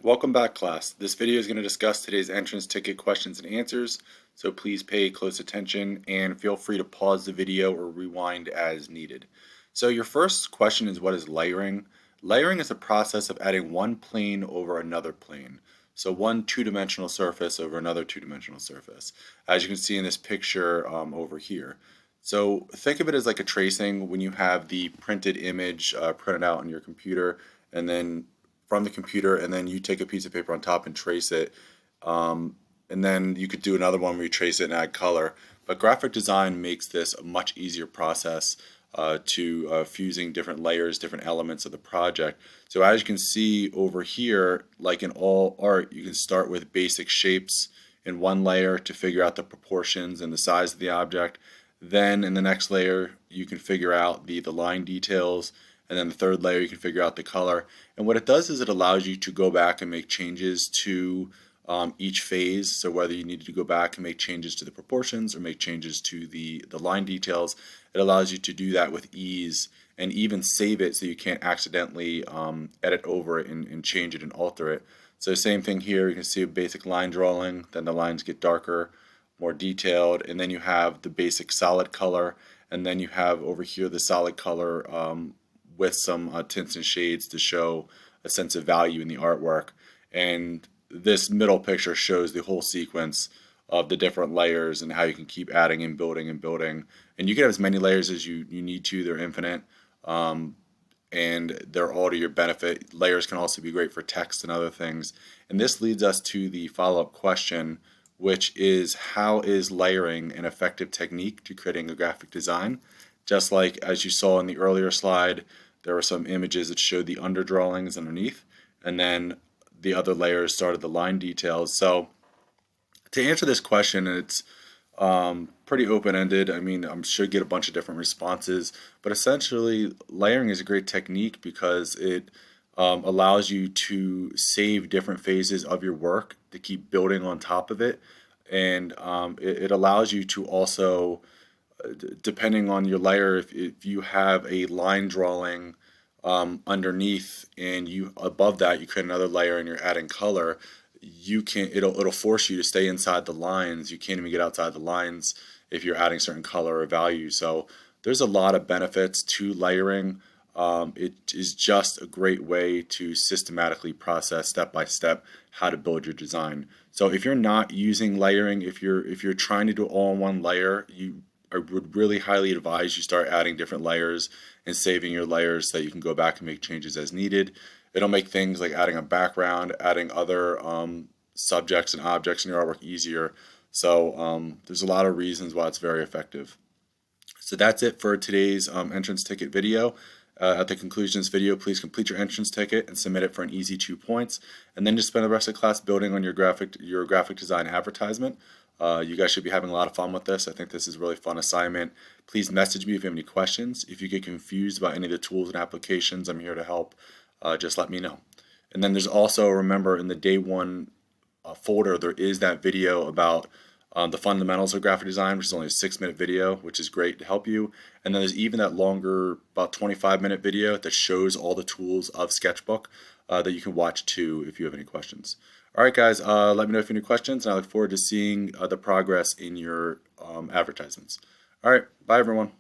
Welcome back, class. This video is going to discuss today's entrance ticket questions and answers, so please pay close attention and feel free to pause the video or rewind as needed. So your first question is, what is layering? Layering is a process of adding one plane over another plane. So one two-dimensional surface over another two-dimensional surface, as you can see in this picture over here. So think of it as like a tracing when you have the printed image printed out on your computer, and then from the computer, and then you take a piece of paper on top and trace it. And then you could do another one where you trace it and add color. But graphic design makes this a much easier process to fusing different layers, different elements of the project. So as you can see over here, like in all art, you can start with basic shapes in one layer to figure out the proportions and the size of the object. Then in the next layer, you can figure out the line details, and then the third layer you can figure out the color. And what it does is it allows you to go back and make changes to each phase. So whether you needed to go back and make changes to the proportions or make changes to the line details, it allows you to do that with ease and even save it so you can't accidentally edit over it and change it and alter it. So same thing here, you can see a basic line drawing, then the lines get darker, more detailed, and then you have the basic solid color, and then you have over here the solid color with some tints and shades to show a sense of value in the artwork. And this middle picture shows the whole sequence of the different layers and how you can keep adding and building and building. And you can have as many layers as you need to. They're infinite, and they're all to your benefit. Layers can also be great for text and other things. And this leads us to the follow-up question, which is, how is layering an effective technique to creating a graphic design? Just like as you saw in the earlier slide, there were some images that showed the underdrawings underneath, and then the other layers started the line details. So to answer this question, it's pretty open-ended. I mean, I'm sure you get a bunch of different responses, but essentially layering is a great technique because it allows you to save different phases of your work to keep building on top of it, and it allows you to also, depending on your layer, if you have a line drawing underneath and you above that you create another layer and you're adding color, you can it'll force you to stay inside the lines. You can't even get outside the lines if you're adding certain color or value. So there's a lot of benefits to layering. It is just a great way to systematically process step by step how to build your design. So if you're not using layering, if you're trying to do all in one layer, I would really highly advise you start adding different layers and saving your layers so that you can go back and make changes as needed. It'll make things like adding a background, adding other subjects and objects in your artwork easier. So there's a lot of reasons why it's very effective. So that's it for today's entrance ticket video. At the conclusion of this video, please complete your entrance ticket and submit it for an easy 2 points, and then just spend the rest of the class building on your graphic design advertisement. You guys should be having a lot of fun with this. I think this is a really fun assignment. Please message me if you have any questions. If you get confused about any of the tools and applications, I'm here to help. Just let me know. And then there's also, remember, in the day one folder, there is that video about the fundamentals of graphic design, which is only a 6-minute video, which is great to help you. And then there's even that longer, about 25-minute video that shows all the tools of Sketchbook that you can watch too if you have any questions. All right, guys, let me know if you have any questions, and I look forward to seeing the progress in your advertisements. All right, bye, everyone.